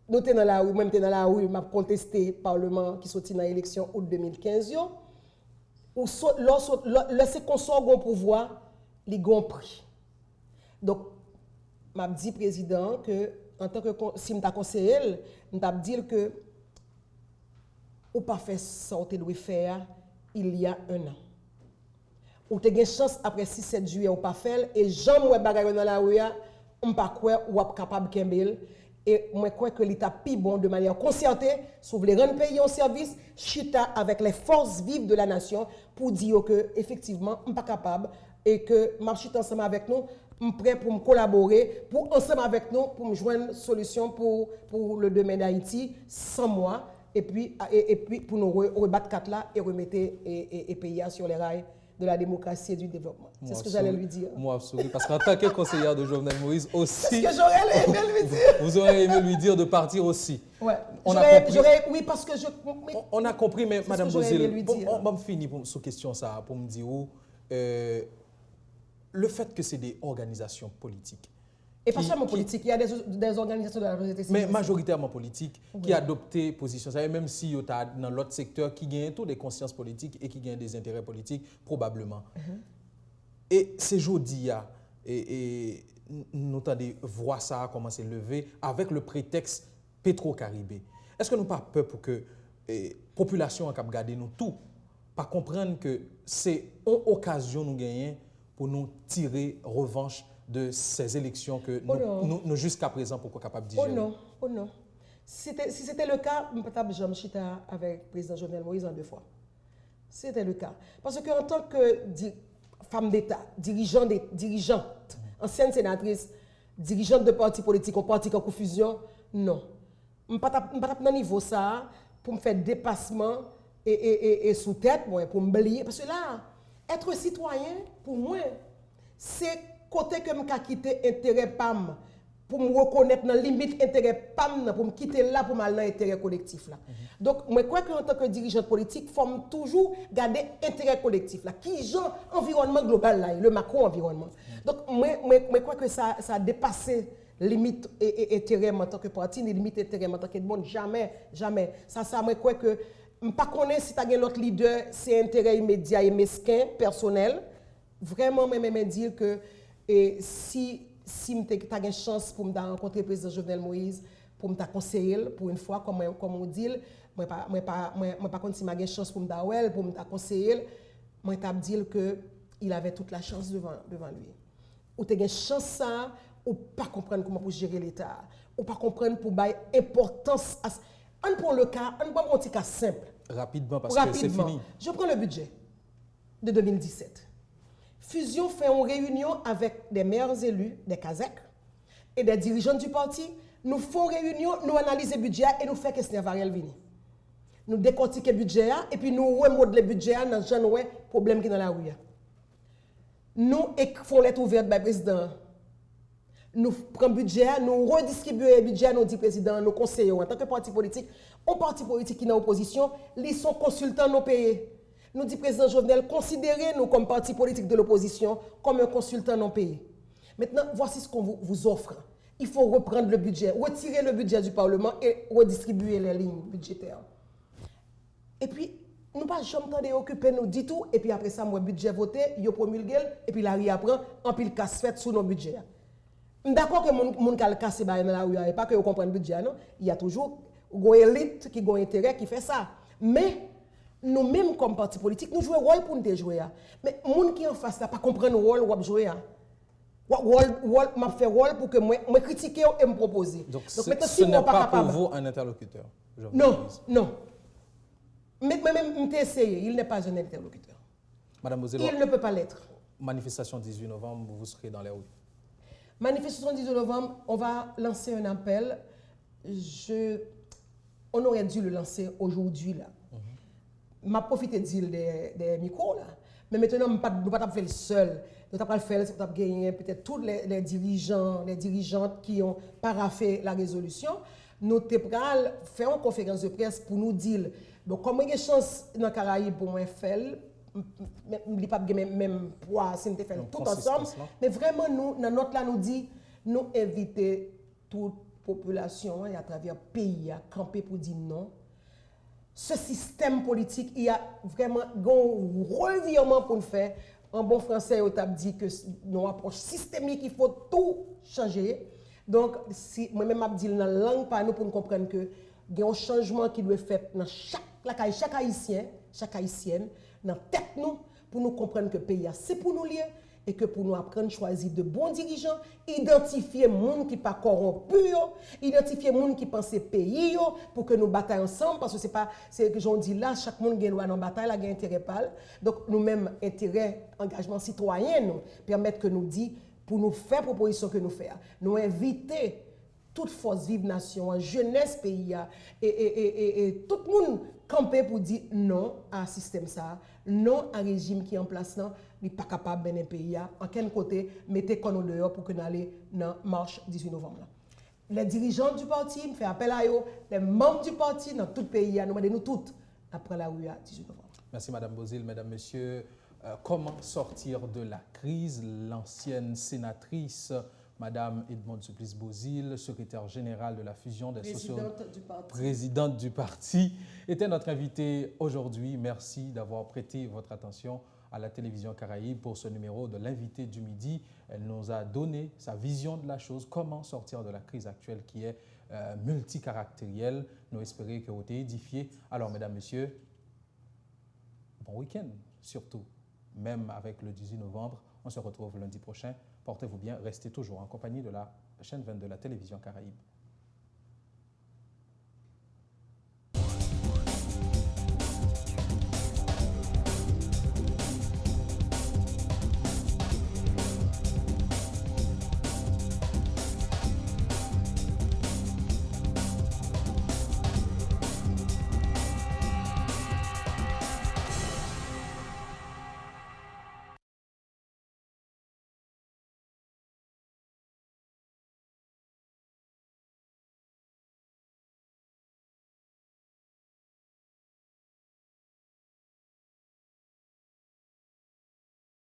nous sommes dans la rue, même dans la rue, m'a contesté le Parlement qui sorti dans l'élection août 2015, ou lorsque qu'on sort au pouvoir, les ont pris. Donc, m'a dit président que en tant que si m'ta conseiller, m'ta dire que ou pas faire sortir de faire il y a 1 an. Ou te gen chance après 6-7 juillet ou pas faire et j'aime ouais bagaille dans la rue, on pas quoi ou capable kembel et moi crois que l'état plus bon de manière concertée sur les rendre pays en service chita avec les forces vives de la nation pour dire que effectivement on pas capable et que marcher ensemble avec nous on prêt pour me collaborer pour ensemble avec nous pour me joindre une solution pour le domaine d'Haïti sans moi et puis pour nous rebattre quatre là et remettre et pays sur les rails de la démocratie et du développement. C'est ce que j'allais lui dire. Moi, absolument. Parce qu'en tant que conseillère de Jovenel Moïse aussi... C'est ce que j'aurais aimé lui dire. Vous auriez aimé lui dire de partir aussi. Ouais. Oui, parce que on a compris, mais Madame Bozil, on va finir sur question ça, pour me dire le fait que c'est des organisations politiques. Et pas seulement politique, il y a des organisations de la société civile. Mais majoritairement politique, qui a adopté position. Ça, même si il y a dans l'autre secteur qui gagne toutes des consciences politiques et qui gagne des intérêts politiques, probablement. Et c'est aujourd'hui, et nous avons voir ça commencer à lever avec le prétexte Petro-Caribé. Est-ce que nous n'avons pas peur pour que la population a gardé nous tout, pas comprendre que c'est une occasion nous gagner pour nous tirer revanche de ces élections que nous jusqu'à présent, pourquoi capable de digérer? Oh non. Si c'était le cas, je ne peux pas chita avec le président Jovenel Moïse en 2 fois. C'était le cas. Parce qu'en tant que femme d'État, dirigeante, ancienne sénatrice, dirigeante de parti politique, ou parti en confusion, non. Je ne peux pas dans niveau ça pour me faire dépassement et sous tête, pour me blier. Parce que là, être citoyen, pour moi, c'est côté que je quitter intérêt PAM pour me reconnaître dans la limite intérêt PAM pour me quitter là pour m'aller dans l'intérêt collectif là. Donc moi crois qu'en tant que dirigeant politique faut toujours garder intérêt collectif là qui genre environnement global là le macro environnement. Donc moi crois que ça a dépassé limite et intérêt en tant que parti ni limite intérêt en tant que monde jamais ça moi crois que pas connaître si tu as l'autre leader c'est intérêt immédiat et mesquin personnel vraiment même dire que et si tu as une chance pour me rencontrer le président Jovenel Moïse, pour me conseiller, pour une fois, comme on dit, je ne sais pas si j'ai une chance pour me conseiller, je vais dire qu'il avait toute la chance devant lui. Ou tu as une chance ça, ou pas comprendre comment pour gérer l'État, ou pas comprendre pour donner importance à... On prend le cas, on prend un petit cas simple. Rapidement, parce que c'est fini. Je prends le budget de 2017. Fusion fait une réunion avec des meilleurs élus des CASEC et des dirigeants du parti. Nous faisons une réunion, nous analysons le budget et nous faisons questionnaire variable vini. Nous décortiquons le budget et puis nous remodelons le budget dans le problème qui est dans la rue. Nous faisons lettre ouverte par le président. Nous prenons le budget, nous redistribuons le budget, nous disons président, nous conseillons en tant que parti politique. Un parti politique qui est en opposition, ils sont consultants nos pays. Nous dit président Jovenel, considérez-nous comme parti politique de l'opposition, comme un consultant non payé. Maintenant, voici ce qu'on vous offre. Il faut reprendre le budget, retirer le budget du Parlement et redistribuer les lignes budgétaires. Et puis, nous pas jamais temps d'occuper nous dit tout, et puis après ça, moi, budget voté, yo promulgué, et puis la rue apprend, en pile casse fait sous nos budgets. D'accord que mon cal casse dans la rue, et pas que vous comprenez le budget, non? Il y a toujours une élite qui a un intérêt qui fait ça. Mais, nous-mêmes, comme parti politique, nous jouons un rôle pour nous jouer. Mais les gens qui en face ne pas comprendre le rôle où jouer. Je fais rôle pour que moi critiquer et me proposer. Donc ce n'est pas pour vous un interlocuteur. Non. Mais même essayé, il n'est pas un interlocuteur. Madame Bozil, il ne peut pas l'être. Manifestation 18 novembre, vous serez dans les rues. Manifestation 18 novembre, on va lancer un appel. On aurait dû le lancer aujourd'hui là. Je profite de dire des micros là. Mais maintenant, nous ne pouvons pas faire le seul. Nous ne pouvons pas le faire, nous avons gagné peut-être tous les dirigeants, les dirigeantes qui ont paraphé la résolution. Nous devons faire une conférence de presse pour nous dire donc, comment il y a une chance dans les Caraïbes pour moi faire, il n'y a pas même poids si nous faisons tout ensemble. Mais vraiment, nous, dans notre là, nous dit, nous inviter toute population à travers le pays à camper pour dire non. Ce système politique, il y a vraiment un revirement pour le faire. En bon français, on a dit que nos approche systémique, il faut tout changer. Donc, si moi-même, je dis dans la langue par nous pour nous comprendre que il y a un changement qui doit être fait dans chaque haïtien, chaque haïtienne. dans la tête nous, pour nous comprendre que le pays, c'est pour nous lier, et que pour nous apprendre à choisir de bons dirigeants, identifier les gens qui ne sont pas corrompus, identifier les gens qui pensent pays, pour que nous bataillons ensemble, parce que c'est pas, c'est que j'en dis là, chaque monde qui a dans la bataille, a intérêt pas. Donc nous-mêmes, intérêt, engagement citoyen, nous, permettre que nous dit, pour nous faire proposition que nous faisons, nous inviter toute force vive nation, jeunesse pays, et tout le monde camper pour dire non à un système ça, non à un régime qui est en place, non, n'est pas capable de mener un pays. En quel côté, mettez qu'on dehors pour que nous allions dans la marche 18 novembre. Les dirigeants du parti, me fait appel à eux, les membres du parti dans tout le pays, nous demandons toutes après la rue à 18 novembre. Merci Madame Bozil, Mesdames, Messieurs. Comment sortir de la crise? L'ancienne sénatrice Madame Edmond Supplice-Bozil, secrétaire générale de la fusion des présidente du parti, était notre invitée aujourd'hui. Merci d'avoir prêté votre attention à la télévision Caraïbe pour ce numéro de l'invité du midi. Elle nous a donné sa vision de la chose, comment sortir de la crise actuelle qui est multicaractérielle. Nous espérons que vous êtes édifiés. Alors, mesdames, messieurs, bon week-end surtout, même avec le 18 novembre. On se retrouve lundi prochain. Portez-vous bien, restez toujours en compagnie de la chaîne 22 de la télévision Caraïbe.